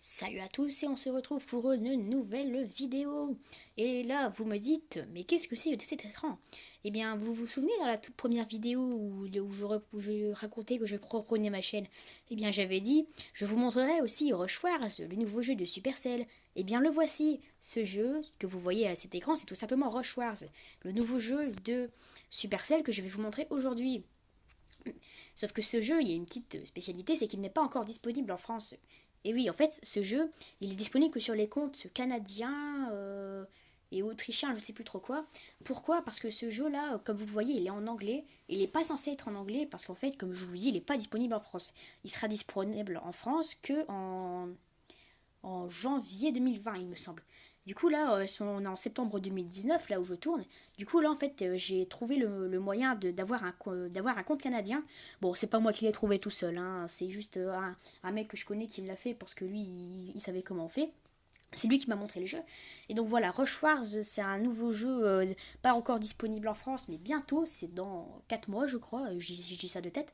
Salut à tous et on se retrouve pour une nouvelle vidéo. Et là, vous me dites, mais qu'est-ce que c'est de cet écran? Eh bien, vous vous souvenez dans la toute première vidéo où je racontais que je reprenais ma chaîne? Eh bien, j'avais dit, je vous montrerai aussi Rush Wars, le nouveau jeu de Supercell. Eh bien, le voici. Ce jeu que vous voyez à cet écran, c'est tout simplement Rush Wars, le nouveau jeu de Supercell que je vais vous montrer aujourd'hui. Sauf que ce jeu, il y a une petite spécialité, c'est qu'il n'est pas encore disponible en France. Et oui, en fait, ce jeu, il est disponible que sur les comptes canadiens et autrichiens, je ne sais plus trop quoi. Pourquoi? Parce que ce jeu-là, comme vous le voyez, il est en anglais. Il n'est pas censé être en anglais parce qu'en fait, comme je vous dis, il n'est pas disponible en France. Il sera disponible en France que en janvier 2020, il me semble. Du coup, là, on est en septembre 2019, là où je tourne. Du coup, là, en fait, j'ai trouvé le moyen d'avoir un compte canadien. Bon, c'est pas moi qui l'ai trouvé tout seul, hein. C'est juste un mec que je connais qui me l'a fait parce que lui, il savait comment on fait. C'est lui qui m'a montré le jeu. Et donc voilà, Rush Wars, c'est un nouveau jeu, pas encore disponible en France, mais bientôt, c'est dans 4 mois, je crois. Je dis ça de tête.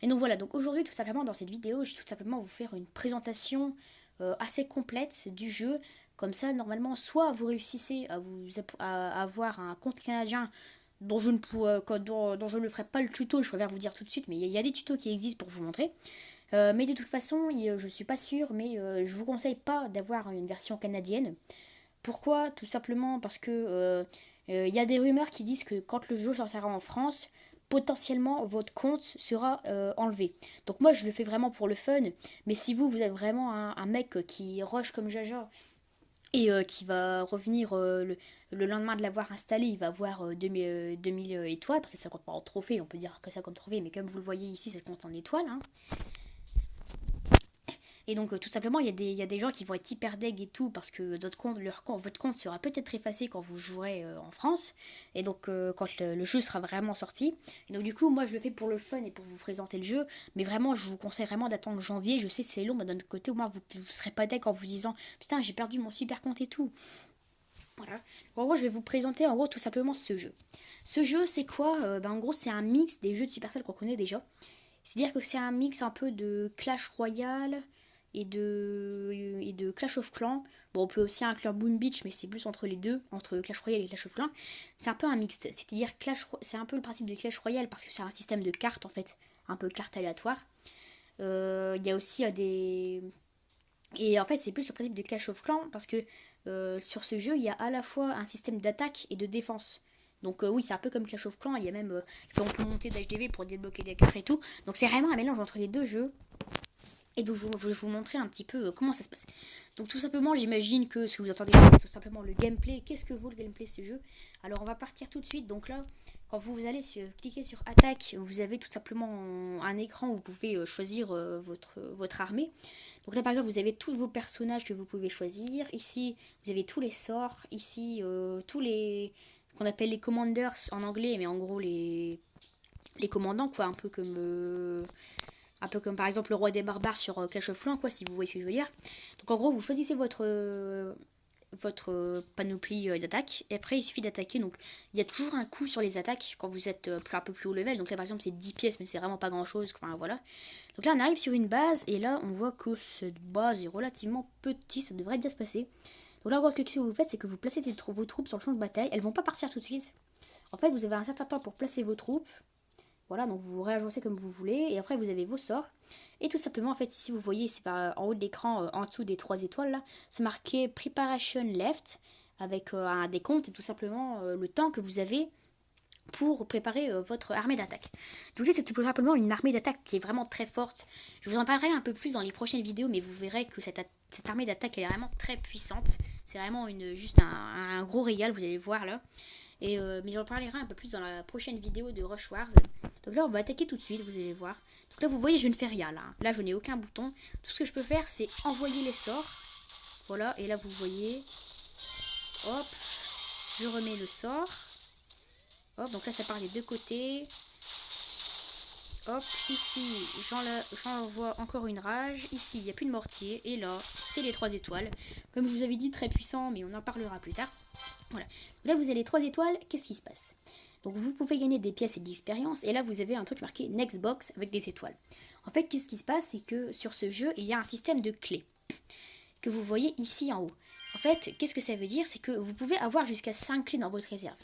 Et donc voilà, donc aujourd'hui, tout simplement, dans cette vidéo, je vais tout simplement vous faire une présentation assez complète du jeu. Comme ça, normalement, soit vous réussissez à avoir un compte canadien dont je, ne dont je ne ferai pas le tuto, je préfère vous dire tout de suite, mais il y a des tutos qui existent pour vous montrer. Mais de toute façon, je suis pas sûre, mais je vous conseille pas d'avoir une version canadienne. Pourquoi? Tout simplement parce que y a des rumeurs qui disent que quand le jeu sortira en France, potentiellement votre compte sera enlevé. Donc moi je le fais vraiment pour le fun, mais si vous êtes vraiment un mec qui rush comme Jaja et qui va revenir le lendemain de l'avoir installé, il va avoir 2000 étoiles, parce que ça compte pas en trophée, on peut dire que ça comme trophée, mais comme vous le voyez ici, ça compte en étoiles, hein. Et donc, tout simplement, il y a des gens qui vont être hyper deg et tout, parce que votre compte sera peut-être effacé quand vous jouerez en France, et donc quand le jeu sera vraiment sorti. Et donc, du coup, moi, je le fais pour le fun et pour vous présenter le jeu, mais vraiment, je vous conseille vraiment d'attendre janvier. Je sais, c'est long, mais d'un autre côté, au moins, vous serez pas deg en vous disant putain, j'ai perdu mon super compte et tout. Voilà. En gros, je vais vous présenter en gros tout simplement ce jeu. Ce jeu, c'est quoi? En gros, c'est un mix des jeux de Supercell qu'on connaît déjà. C'est-à-dire que c'est un mix un peu de Clash Royale et de Clash of Clans. Bon, on peut aussi inclure Boom Beach, mais c'est plus entre les deux, entre Clash Royale et Clash of Clans. C'est un peu un mixte, c'est-à-dire c'est un peu le principe de Clash Royale parce que c'est un système de cartes en fait, un peu cartes aléatoires. Il y a aussi des... Et en fait, c'est plus le principe de Clash of Clans parce que sur ce jeu, il y a à la fois un système d'attaque et de défense. Donc oui, c'est un peu comme Clash of Clans, il y a même... on peut monter d'HDV pour débloquer des cartes et tout. Donc c'est vraiment un mélange entre les deux jeux. Et donc je vais vous montrer un petit peu comment ça se passe. Donc tout simplement, j'imagine que ce que vous attendez, c'est tout simplement le gameplay. Qu'est-ce que vaut le gameplay de ce jeu? Alors on va partir tout de suite. Donc là, quand vous allez cliquer sur attaque, vous avez tout simplement un écran où vous pouvez choisir votre armée. Donc là par exemple, vous avez tous vos personnages que vous pouvez choisir. Ici, vous avez tous les sorts. Ici, tous les qu'on appelle les commanders en anglais, mais en gros les commandants quoi, un peu comme par exemple le roi des barbares sur Clash of Clans, quoi, si vous voyez ce que je veux dire. Donc en gros, vous choisissez votre panoplie d'attaque, et après il suffit d'attaquer. Donc il y a toujours un coup sur les attaques quand vous êtes un peu plus haut level. Donc là par exemple c'est 10 pièces, mais c'est vraiment pas grand chose. Enfin voilà. Donc là on arrive sur une base, et là on voit que cette base est relativement petite, ça devrait bien se passer. Donc là, en gros, ce que vous faites, c'est que vous placez vos troupes sur le champ de bataille. Elles vont pas partir tout de suite. En fait, vous avez un certain temps pour placer vos troupes. Voilà, donc vous réagencez comme vous voulez, et après vous avez vos sorts. Et tout simplement, en fait, ici vous voyez, c'est en haut de l'écran, en dessous des 3 étoiles là, c'est marqué Preparation Left, avec un décompte, et tout simplement le temps que vous avez pour préparer votre armée d'attaque. Donc là, c'est tout simplement une armée d'attaque qui est vraiment très forte. Je vous en parlerai un peu plus dans les prochaines vidéos, mais vous verrez que cette armée d'attaque, elle est vraiment très puissante. C'est vraiment juste un gros régal, vous allez voir là. Mais j'en parlerai un peu plus dans la prochaine vidéo de Rush Wars. Donc là, on va attaquer tout de suite, vous allez voir. Donc là, vous voyez, je ne fais rien là. Là, je n'ai aucun bouton. Tout ce que je peux faire, c'est envoyer les sorts. Voilà, et là, vous voyez. Hop, je remets le sort. Hop, donc là, ça part des deux côtés. Hop, ici, j'envoie encore une rage. Ici, il n'y a plus de mortier. Et là, c'est les 3 étoiles. Comme je vous avais dit, très puissant, mais on en parlera plus tard. Voilà. Là, vous avez les 3 étoiles. Qu'est-ce qui se passe? Donc, vous pouvez gagner des pièces et de l'expérience. Et là, vous avez un truc marqué Next Box avec des étoiles. En fait, qu'est-ce qui se passe? C'est que sur ce jeu, il y a un système de clés. que vous voyez ici en haut. En fait, qu'est-ce que ça veut dire? C'est que vous pouvez avoir jusqu'à 5 clés dans votre réserve.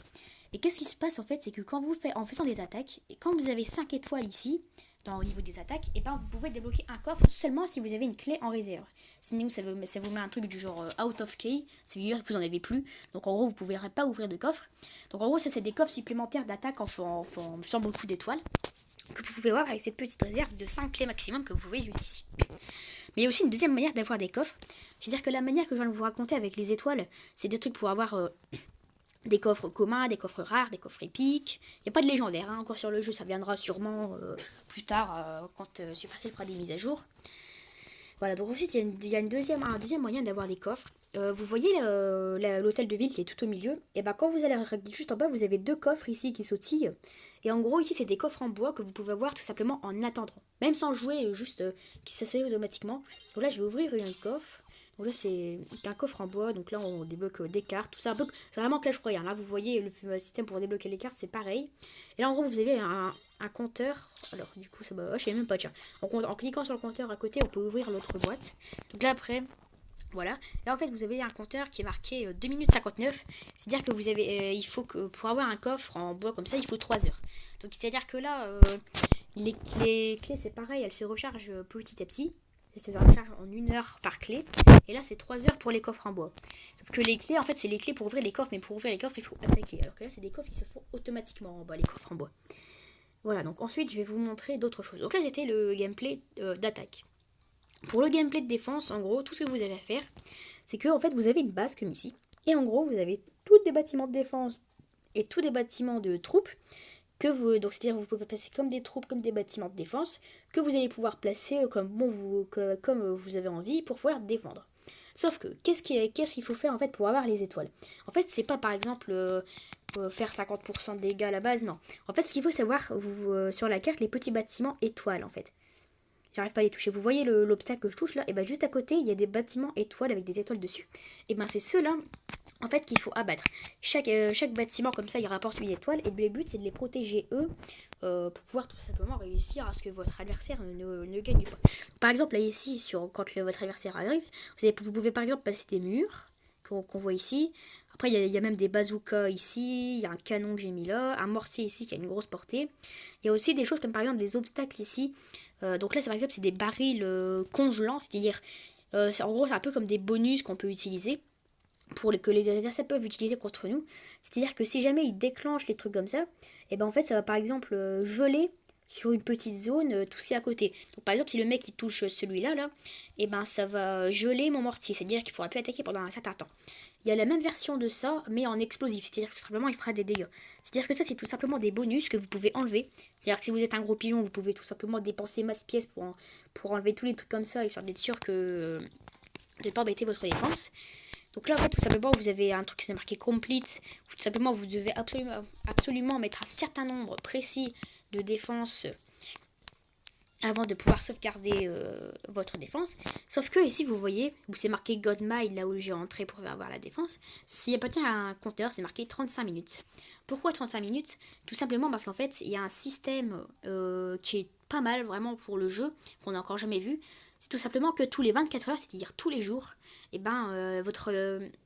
Et qu'est-ce qui se passe en fait? C'est que quand vous faites, en faisant des attaques, et quand vous avez 5 étoiles ici, au niveau des attaques, et ben vous pouvez débloquer un coffre seulement si vous avez une clé en réserve. Sinon, ça vous met un truc du genre out of key, ça veut dire que vous n'en avez plus. Donc en gros, vous ne pouvez pas ouvrir de coffre. Donc en gros, ça c'est des coffres supplémentaires d'attaque sans beaucoup d'étoiles, que vous pouvez avoir avec cette petite réserve de 5 clés maximum que vous voyez juste ici. Mais il y a aussi une deuxième manière d'avoir des coffres. C'est-à-dire que la manière que je viens de vous raconter avec les étoiles, c'est des trucs pour avoir des coffres communs, des coffres rares, des coffres épiques. Il n'y a pas de légendaire encore sur le jeu, ça viendra sûrement plus tard quand Supercell fera des mises à jour. Voilà, donc ensuite il y a un deuxième moyen d'avoir des coffres. Vous voyez l'hôtel de ville qui est tout au milieu. Et ben quand vous allez juste en bas, vous avez 2 coffres ici qui sautillent. Et en gros ici c'est des coffres en bois que vous pouvez avoir tout simplement en attendant. Même sans jouer, juste qui s'asseyent automatiquement. Donc là je vais ouvrir un coffre. Donc là c'est un coffre en bois, donc là on débloque des cartes, tout ça un peu, c'est vraiment Clash Royale, là vous voyez le système pour débloquer les cartes c'est pareil. Et là en gros vous avez un compteur, alors du coup ça va, je sais même pas tiens, en cliquant sur le compteur à côté on peut ouvrir l'autre boîte. Donc là après, voilà, là en fait vous avez un compteur qui est marqué 2 minutes 59, c'est à dire que vous avez, il faut que pour avoir un coffre en bois comme ça il faut 3 heures. Donc c'est à dire que là les clés c'est pareil, elles se rechargent petit à petit. Elle se recharge en 1 heure par clé. Et là, c'est 3 heures pour les coffres en bois. Sauf que les clés, en fait, c'est les clés pour ouvrir les coffres. Mais pour ouvrir les coffres, il faut attaquer. Alors que là, c'est des coffres qui se font automatiquement en bas, les coffres en bois. Voilà, donc ensuite, je vais vous montrer d'autres choses. Donc là, c'était le gameplay d'attaque. Pour le gameplay de défense, en gros, tout ce que vous avez à faire, c'est que, en fait, vous avez une base comme ici. Et en gros, vous avez tous des bâtiments de défense et tous des bâtiments de troupes. Donc c'est-à-dire vous pouvez placer comme des troupes, comme des bâtiments de défense, que vous allez pouvoir placer comme vous avez envie pour pouvoir défendre. Sauf que, qu'est-ce qu'il faut faire en fait pour avoir les étoiles? En fait, c'est pas par exemple faire 50% de dégâts à la base, non. En fait, ce qu'il faut savoir, sur la carte, les petits bâtiments étoiles en fait. J'arrive pas à les toucher. Vous voyez l'obstacle que je touche là? Et bien juste à côté, il y a des bâtiments étoiles avec des étoiles dessus. Et ben c'est ceux-là en fait qu'il faut abattre. Chaque bâtiment comme ça il rapporte une étoile et le but c'est de les protéger eux pour pouvoir tout simplement réussir à ce que votre adversaire ne gagne pas. Par exemple là ici quand votre adversaire arrive, vous pouvez par exemple passer des murs qu'on voit ici. Après il y a même des bazookas ici, il y a un canon que j'ai mis là, un mortier ici qui a une grosse portée. Il y a aussi des choses comme par exemple des obstacles ici. Donc là par exemple c'est des barils congelants, c'est-à-dire en gros c'est un peu comme des bonus qu'on peut utiliser que les adversaires peuvent utiliser contre nous. C'est-à-dire que si jamais ils déclenchent les trucs comme ça, et ben en fait ça va par exemple geler sur une petite zone tout ce à côté. Donc par exemple si le mec il touche celui-là là, et ben ça va geler mon mortier, c'est-à-dire qu'il pourra plus attaquer pendant un certain temps. Il y a la même version de ça, mais en explosif, c'est-à-dire que tout simplement il fera des dégâts. C'est-à-dire que ça c'est tout simplement des bonus que vous pouvez enlever. C'est-à-dire que si vous êtes un gros pigeon, vous pouvez tout simplement dépenser masse pièces pour enlever tous les trucs comme ça et faire d'être sûr que de ne pas embêter votre défense. Donc là, en fait, tout simplement, vous avez un truc qui s'est marqué complete. Tout simplement, vous devez absolument mettre un certain nombre précis de défense avant de pouvoir sauvegarder votre défense. Sauf que ici, vous voyez, où c'est marqué God Mile, là où j'ai entré pour avoir la défense, s'il appartient à un compteur, c'est marqué 35 minutes. Pourquoi 35 minutes? Tout simplement parce qu'en fait, il y a un système qui est pas mal vraiment pour le jeu, qu'on n'a encore jamais vu. C'est tout simplement que tous les 24 heures, c'est-à-dire tous les jours, et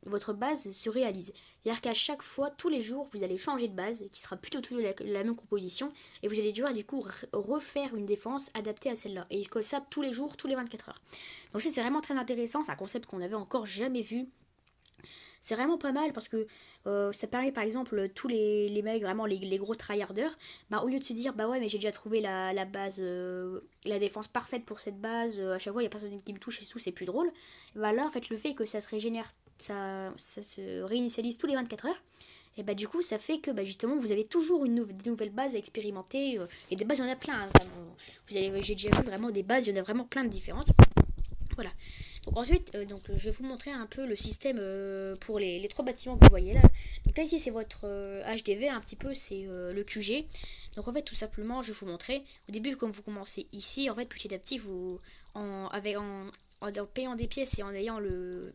votre base se réalise. C'est-à-dire qu'à chaque fois, tous les jours, vous allez changer de base, qui sera plutôt toujours la même composition, et vous allez devoir du coup refaire une défense adaptée à celle-là. Et comme ça, tous les jours, tous les 24 heures. Donc ça, c'est vraiment très intéressant, c'est un concept qu'on n'avait encore jamais vu. C'est vraiment pas mal parce que ça permet par exemple tous les mecs, vraiment les gros tryharders, bah, au lieu de se dire bah ouais mais j'ai déjà trouvé la base, la défense parfaite pour cette base, à chaque fois il n'y a personne qui me touche et tout, c'est plus drôle. Bah là en fait le fait que ça se régénère, ça se réinitialise tous les 24 heures, et bah du coup ça fait que bah, justement vous avez toujours des nouvelles bases à expérimenter, et des bases il y en a plein, hein, vraiment. J'ai déjà vu vraiment des bases, il y en a vraiment plein de différentes. Voilà. Donc ensuite, je vais vous montrer un peu le système pour les 3 bâtiments que vous voyez là. Donc là ici c'est votre HDV, un petit peu c'est le QG. Donc en fait tout simplement je vais vous montrer. Au début comme vous commencez ici, en fait petit à petit en payant des pièces et en ayant le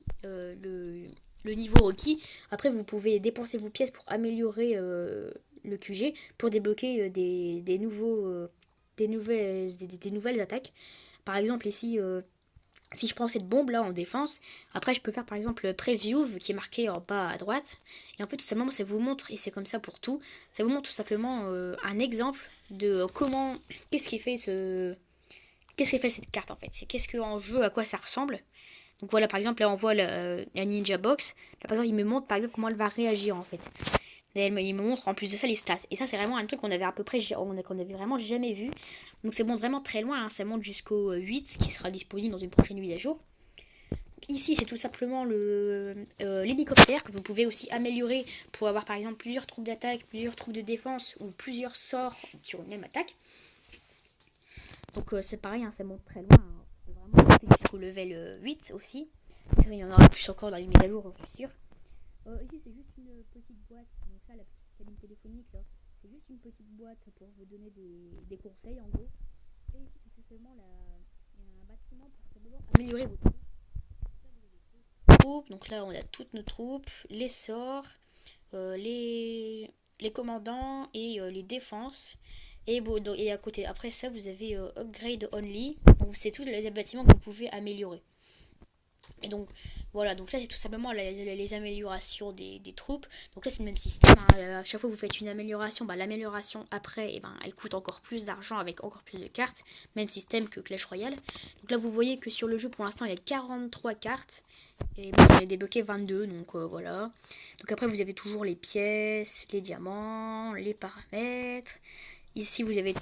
niveau requis, après vous pouvez dépenser vos pièces pour améliorer le QG, pour débloquer des nouvelles attaques. Par exemple ici Si je prends cette bombe là en défense, après je peux faire par exemple preview qui est marqué en bas à droite. Et en fait tout simplement ça vous montre, et c'est comme ça pour tout, ça vous montre tout simplement un exemple de comment, qu'est-ce qui fait qu'est-ce qui fait cette carte en fait. C'est qu'est-ce qu'en jeu, à quoi ça ressemble. Donc voilà par exemple là on voit la Ninja Box. Là par exemple il me montre par exemple comment elle va réagir en fait. Et il me montre en plus de ça les stats. Et ça c'est vraiment un truc qu'on avait à peu près, qu'on avait vraiment jamais vu. Donc ça monte vraiment très loin, hein. Ça monte jusqu'au 8 qui sera disponible dans une prochaine mise à jour. Ici c'est tout simplement l'hélicoptère que vous pouvez aussi améliorer pour avoir par exemple plusieurs troupes d'attaque, plusieurs troupes de défense ou plusieurs sorts sur une même attaque. Donc c'est pareil, hein, ça monte très loin, hein. C'est vraiment monté jusqu'au level 8 aussi. C'est vrai, il y en aura plus encore dans les mises à jour, j'en suis sûr. Ici c'est juste une petite boîte, donc ça la petite cabine téléphonique là, c'est juste une petite boîte pour vous donner des conseils en gros. Et ici tout simplement il y a un bâtiment pour simplement améliorer vos troupes. Donc là on a toutes nos troupes, les sorts, les commandants et les défenses. Et, bon, et à côté, après ça, vous avez Upgrade Only. Donc, c'est tous les bâtiments que vous pouvez améliorer. Et donc, voilà. Donc là, c'est tout simplement les améliorations des troupes. Donc là, c'est le même système, hein. À chaque fois que vous faites une amélioration, bah, l'amélioration après, elle coûte encore plus d'argent avec encore plus de cartes. Même système que Clash Royale. Donc là, vous voyez que sur le jeu, pour l'instant, il y a 43 cartes. Et bon, j'en ai débloqué 22. Donc voilà. Donc après, vous avez toujours les pièces, les diamants, les paramètres. Ici, vous avez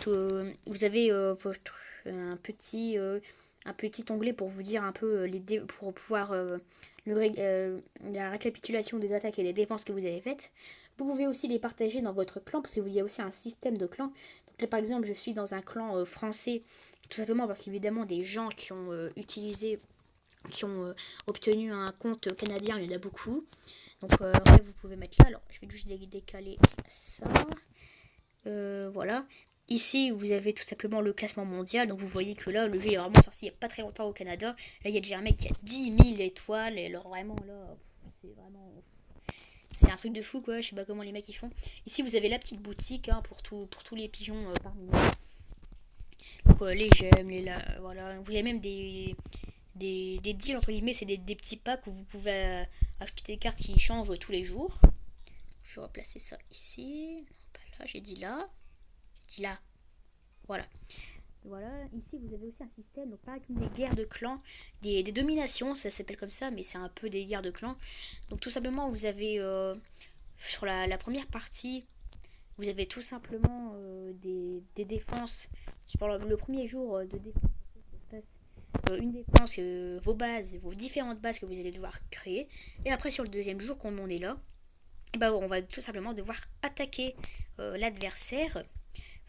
un petit onglet pour vous dire un peu pour pouvoir la récapitulation des attaques et des défenses que vous avez faites. Vous pouvez aussi les partager dans votre clan parce qu'il y a aussi un système de clan. Donc là, par exemple, je suis dans un clan français, tout simplement parce qu'évidemment, des gens qui ont qui ont obtenu un compte canadien, il y en a beaucoup. Donc après, vous pouvez mettre là. Alors, je vais juste décaler ça. Voilà. Ici, vous avez tout simplement le classement mondial. Donc, vous voyez que là, le jeu est vraiment sorti il n'y a pas très longtemps au Canada. Là, il y a déjà un mec qui a 10 000 étoiles. Et alors, vraiment, là, c'est vraiment. C'est un truc de fou, quoi. Je sais pas comment les mecs ils font. Ici, vous avez la petite boutique, hein, pour tous les pigeons parmi nous. Donc, les gemmes, voilà. Vous avez même des deals, entre guillemets. C'est des petits packs où vous pouvez acheter des cartes qui changent tous les jours. Je vais replacer ça ici. Pas là, j'ai dit là. Là. Voilà. Voilà, ici vous avez aussi un système, donc pareil comme des guerres de clans, des dominations, ça s'appelle comme ça, mais c'est un peu des guerres de clans. Donc tout simplement, vous avez sur la première partie, vous avez tout simplement des défenses. Sur le premier jour de défense, ça se passe une défense, vos bases, vos différentes bases que vous allez devoir créer. Et après sur le deuxième jour, comme on est là, bah, on va tout simplement devoir attaquer l'adversaire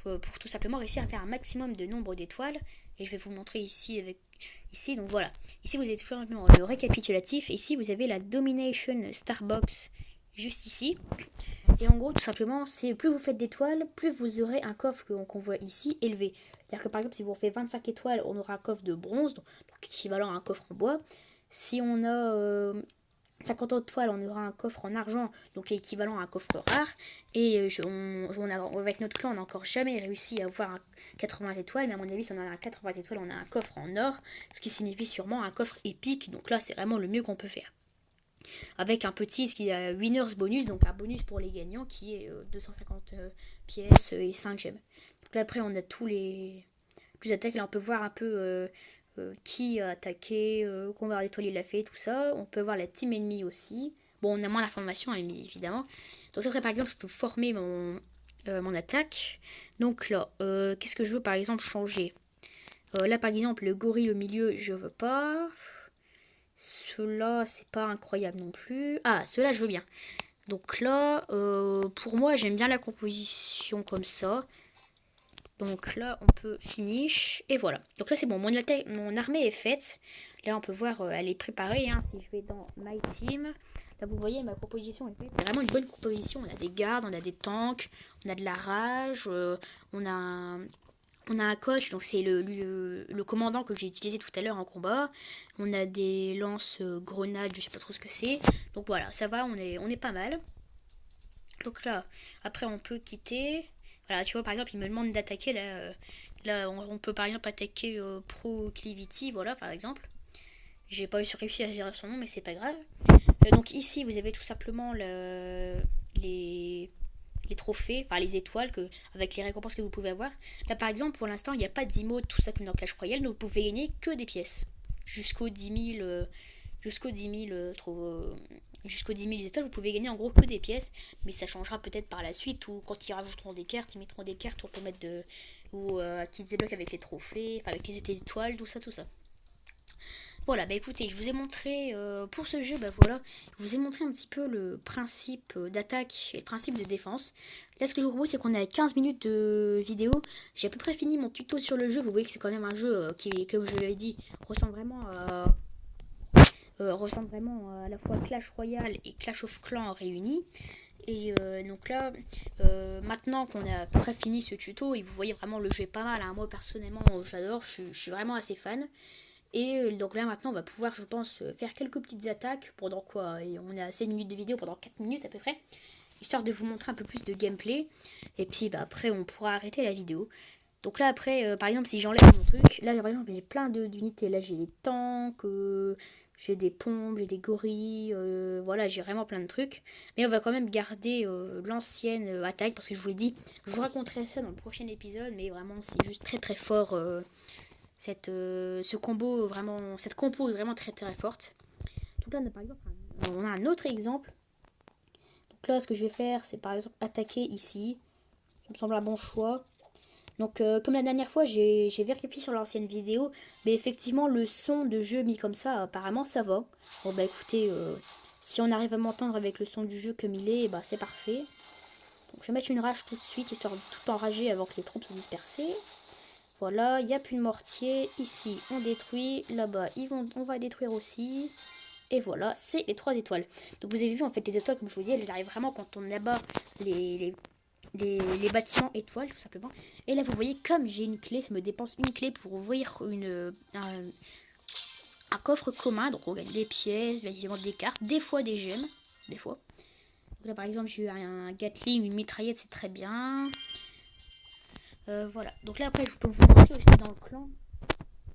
pour tout simplement réussir à faire un maximum de nombre d'étoiles. Et je vais vous montrer ici ici. Donc voilà. Ici vous avez tout simplement le récapitulatif. Et ici vous avez la Domination Starbox juste ici. Et en gros tout simplement c'est plus vous faites d'étoiles, plus vous aurez un coffre qu'on voit ici élevé. C'est-à-dire que par exemple si vous faites 25 étoiles, on aura un coffre de bronze, donc équivalent à un coffre en bois. Si on a 50 étoiles, on aura un coffre en argent, donc équivalent à un coffre rare. Et avec notre clan, on n'a encore jamais réussi à avoir un 80 étoiles, mais à mon avis, si on a un 80 étoiles, on a un coffre en or, ce qui signifie sûrement un coffre épique. Donc là, c'est vraiment le mieux qu'on peut faire. Avec un petit, ce qui a winners bonus, donc un bonus pour les gagnants qui est 250 pièces et 5 gemmes. Donc là, après, on a tous les plus attaques. Là, on peut voir un peu qui a attaqué, combien d'étoiles il a fait, tout ça. On peut voir la team ennemie aussi. Bon, on a moins d'informations, évidemment. Donc après, par exemple, je peux former mon attaque. Donc là, qu'est-ce que je veux, par exemple, changer là, par exemple, le gorille au milieu, je veux pas. Cela, c'est pas incroyable non plus. Ah, cela, je veux bien. Donc là, pour moi, j'aime bien la composition comme ça. Donc là, on peut finish. Et voilà. Donc là, c'est bon. Mon armée est faite. Là, on peut voir, elle est préparée. Hein, si je vais dans My Team. Là, vous voyez, ma composition est faite. C'est vraiment une bonne composition. On a des gardes, on a des tanks, on a de la rage, on a un coach, donc c'est le commandant que j'ai utilisé tout à l'heure en combat. On a des lance-grenades, je sais pas trop ce que c'est. Donc voilà, ça va, on est pas mal. Donc là, après on peut quitter. Voilà, tu vois, par exemple, il me demande d'attaquer. Là, on peut par exemple attaquer Proclivity, voilà, par exemple. J'ai pas réussi à gérer son nom, mais c'est pas grave. Donc ici, vous avez tout simplement les, les trophées, enfin les étoiles avec les récompenses que vous pouvez avoir. Là par exemple, pour l'instant, il n'y a pas d'emote, tout ça comme dans Clash Royale, donc vous pouvez gagner que des pièces. Jusqu'aux 10 000, jusqu'aux 10 000, jusqu'aux 10 000 étoiles, vous pouvez gagner en gros que des pièces, mais ça changera peut-être par la suite, ou quand ils rajouteront des cartes, ils mettront des cartes pour mettre qui se débloquent avec les trophées, enfin avec les étoiles, tout ça, tout ça. Voilà, bah écoutez, je vous ai montré pour ce jeu, bah voilà, je vous ai montré un petit peu le principe d'attaque et le principe de défense. Là, ce que je vous propose, c'est qu'on est à 15 minutes de vidéo. J'ai à peu près fini mon tuto sur le jeu. Vous voyez que c'est quand même un jeu qui, comme je l'avais dit, ressemble vraiment à la fois Clash Royale et Clash of Clans réunis. Et donc là, maintenant qu'on a à peu près fini ce tuto, et vous voyez vraiment le jeu est pas mal, hein. Moi personnellement j'adore, je suis vraiment assez fan. Et donc là maintenant on va pouvoir je pense faire quelques petites attaques pendant quoi, et on est à 7 minutes de vidéo, pendant 4 minutes à peu près, histoire de vous montrer un peu plus de gameplay. Et puis bah, après on pourra arrêter la vidéo. Donc là après par exemple si j'enlève mon truc, là par exemple j'ai plein d'unités, là j'ai les tanks, j'ai des pompes, j'ai des gorilles, voilà j'ai vraiment plein de trucs. Mais on va quand même garder l'ancienne attaque, parce que je vous l'ai dit, je vous raconterai ça dans le prochain épisode, mais vraiment c'est juste très très fort. Ce combo vraiment, cette compo est vraiment très très forte. Donc là on a par exemple on a un autre exemple. Donc là ce que je vais faire c'est par exemple attaquer ici. Ça me semble un bon choix. Donc comme la dernière fois j'ai vérifié sur l'ancienne vidéo, mais effectivement le son de jeu mis comme ça apparemment ça va. Bon bah écoutez, si on arrive à m'entendre avec le son du jeu comme il est, bah c'est parfait. Donc je vais mettre une rage tout de suite histoire de tout enrager avant que les troupes soient dispersées. Voilà, il n'y a plus de mortier. Ici, on détruit. Là-bas, on va détruire aussi. Et voilà, c'est les 3 étoiles. Donc vous avez vu, en fait, les étoiles, comme je vous disais, elles arrivent vraiment quand on abat les bâtiments étoiles, tout simplement. Et là, vous voyez, comme j'ai une clé, ça me dépense une clé pour ouvrir un coffre commun. Donc on gagne des pièces, bien évidemment des cartes, des fois des gemmes. Des fois. Donc là, par exemple, j'ai eu un Gatling, une mitraillette, c'est très bien. Voilà, donc là après je peux vous montrer aussi dans le clan.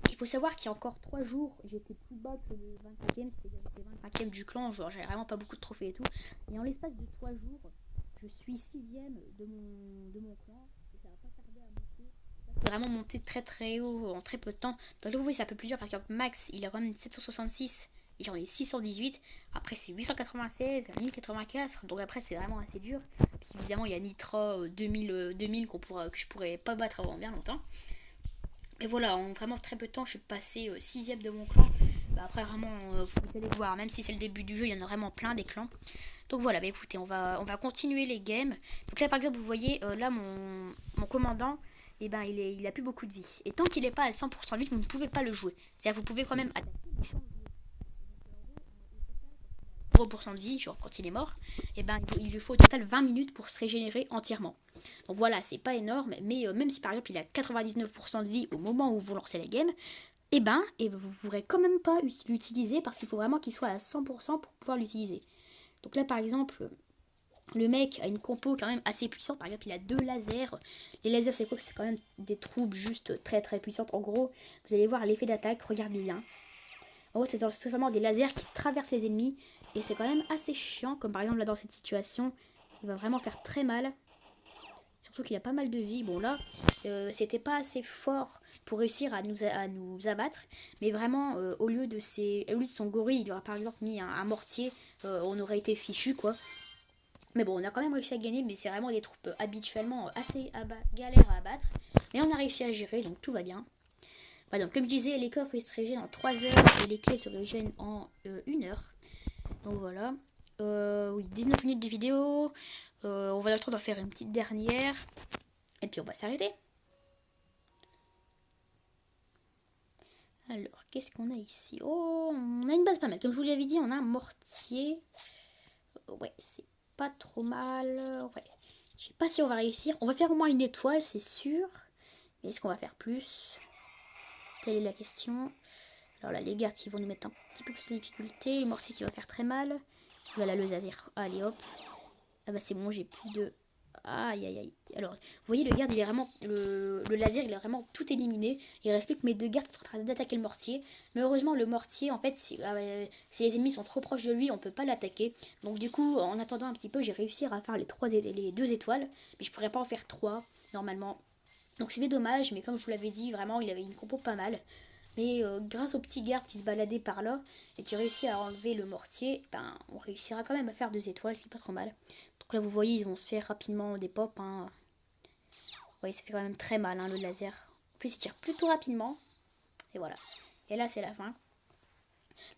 Il faut savoir qu'il y a encore 3 jours, j'étais plus bas que le 25e, c'est-à-dire j'étais 25e du clan, genre j'avais vraiment pas beaucoup de trophées et tout. Et en l'espace de 3 jours, je suis 6e de mon clan, et ça va pas tarder à monter. C'est vraiment monté très très haut en très peu de temps. Donc là vous voyez c'est un peu plus dur parce que Max il a quand même 766 et j'en ai 618. Après c'est 896, 1084, donc après c'est vraiment assez dur. Puis évidemment il y a Nitra 2000 que je pourrais pas battre avant bien longtemps. Mais voilà, en vraiment très peu de temps, je suis passé 6ème de mon clan. Bah après, vraiment, vous allez voir, même si c'est le début du jeu, il y en a vraiment plein des clans. Donc voilà, bah écoutez, on va continuer les games. Donc là, par exemple, vous voyez, là, mon commandant, eh ben, il a plus beaucoup de vie. Et tant qu'il n'est pas à 100% de vie, vous ne pouvez pas le jouer. C'est-à-dire, vous pouvez quand même attaquer 0% de vie, genre quand il est mort, et ben il lui faut au total 20 minutes pour se régénérer entièrement. Donc voilà, c'est pas énorme, mais même si par exemple il a 99% de vie au moment où vous lancez la game, et ben vous pourrez quand même pas l'utiliser parce qu'il faut vraiment qu'il soit à 100% pour pouvoir l'utiliser. Donc là par exemple, le mec a une compo quand même assez puissante. Par exemple, il a 2 lasers. Les lasers, c'est quoi? C'est quand même des troupes juste très très puissantes. En gros, vous allez voir l'effet d'attaque, regardez bien. En gros, c'est vraiment des lasers qui traversent les ennemis. Et c'est quand même assez chiant. Comme par exemple, là, dans cette situation, il va vraiment faire très mal. Surtout qu'il a pas mal de vie. Bon, là, c'était pas assez fort pour réussir à nous abattre. Mais vraiment, au lieu de son gorille, il aurait par exemple mis un mortier. On aurait été fichu, quoi. Mais bon, on a quand même réussi à gagner. Mais c'est vraiment des troupes habituellement assez galères à abattre. Mais on a réussi à gérer, donc tout va bien. Voilà, donc comme je disais, les coffres ils se régènent en 3 heures et les clés se régènent en 1 heure. Donc voilà. Oui, 19 minutes de vidéo. On va avoir le temps d'en faire une petite dernière. Et puis on va s'arrêter. Alors, qu'est-ce qu'on a ici? Oh, on a une base pas mal. Comme je vous l'avais dit, on a un mortier. Ouais, c'est pas trop mal. Ouais. Je sais pas si on va réussir. On va faire au moins une étoile, c'est sûr. Mais est-ce qu'on va faire plus? Telle est la question. Alors là, les gardes qui vont nous mettre un petit peu plus de difficulté. Le mortier qui va faire très mal. Voilà le laser. Allez hop. Ah bah c'est bon, j'ai plus de Aïe aïe aïe. Alors, vous voyez, le garde, il est vraiment. Le laser, il est vraiment tout éliminé. Il reste plus que mes deux gardes qui sont en train d'attaquer le mortier. Mais heureusement, le mortier, en fait, si les ennemis sont trop proches de lui, on peut pas l'attaquer. Donc, du coup, en attendant un petit peu, j'ai réussi à faire les deux étoiles. Mais je pourrais pas en faire trois, normalement. Donc, c'est dommage, mais comme je vous l'avais dit, vraiment, il avait une compo pas mal. Mais grâce au petit garde qui se baladait par là et qui réussit à enlever le mortier, ben, on réussira quand même à faire deux étoiles, c'est pas trop mal. Donc là, vous voyez, ils vont se faire rapidement des pops. Hein. Vous voyez, ça fait quand même très mal, hein, le laser. En plus, il tire plutôt rapidement. Et voilà. Et là, c'est la fin.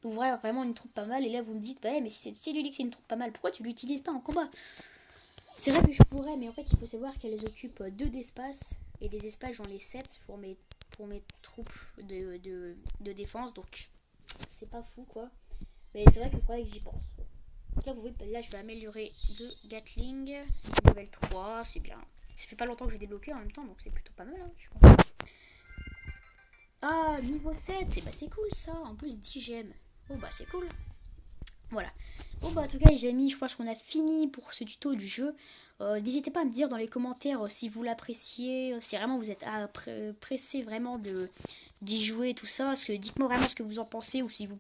Donc vraiment une troupe pas mal. Et là, vous me dites, bah, mais si tu dis que c'est une troupe pas mal, pourquoi tu l'utilises pas en combat? C'est vrai que je pourrais, mais en fait, il faut savoir qu'elles occupent 2 d'espace. Et des espaces, j'en ai 7 pour mes troupes de défense. Donc, c'est pas fou, quoi. Mais c'est vrai qu'il faudrait que j'y pense. Donc là, vous voyez, là, je vais améliorer de Gatling. Level 3, c'est bien. Ça fait pas longtemps que j'ai débloqué en même temps, donc c'est plutôt pas mal, hein, je pense. Ah, niveau 7, c'est cool ça. En plus, 10 gemmes. Oh, bah, c'est cool. Voilà. Bon, bah, en tout cas, les amis, je pense qu'on a fini pour ce tuto du jeu. N'hésitez pas à me dire dans les commentaires si vous l'appréciez, si vraiment vous êtes pressé vraiment d'y jouer, tout ça. Parce que dites-moi vraiment ce que vous en pensez, ou si vous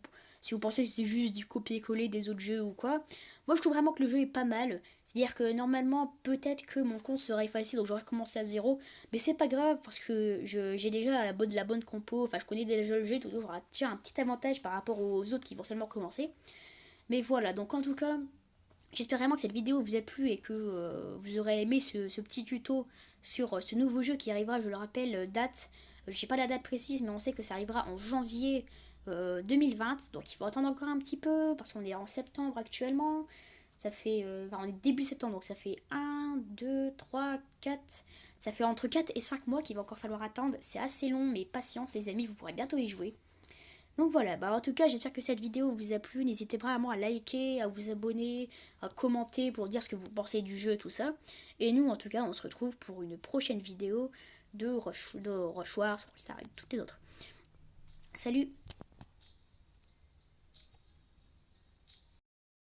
pensez que c'est juste du copier-coller des autres jeux ou quoi. Moi, je trouve vraiment que le jeu est pas mal. C'est-à-dire que normalement, peut-être que mon compte serait effacé, donc j'aurais recommencé à zéro. Mais c'est pas grave, parce que j'ai déjà la bonne compo. Enfin, je connais déjà le jeu, tout, j'aurai déjà un petit avantage par rapport aux autres qui vont seulement commencer. Mais voilà, donc en tout cas, j'espère vraiment que cette vidéo vous a plu et que vous aurez aimé ce petit tuto sur ce nouveau jeu qui arrivera, je le rappelle, date, je sais pas la date précise, mais on sait que ça arrivera en janvier 2020, donc il faut attendre encore un petit peu, parce qu'on est en septembre actuellement, ça fait, enfin, on est début septembre, donc ça fait 1, 2, 3, 4, ça fait entre 4 et 5 mois qu'il va encore falloir attendre, c'est assez long, mais patience les amis, vous pourrez bientôt y jouer. Donc voilà, bah en tout cas j'espère que cette vidéo vous a plu, n'hésitez pas vraiment à liker, à vous abonner, à commenter pour dire ce que vous pensez du jeu, tout ça. Et nous en tout cas on se retrouve pour une prochaine vidéo de Rush Wars, Star et toutes les autres. Salut!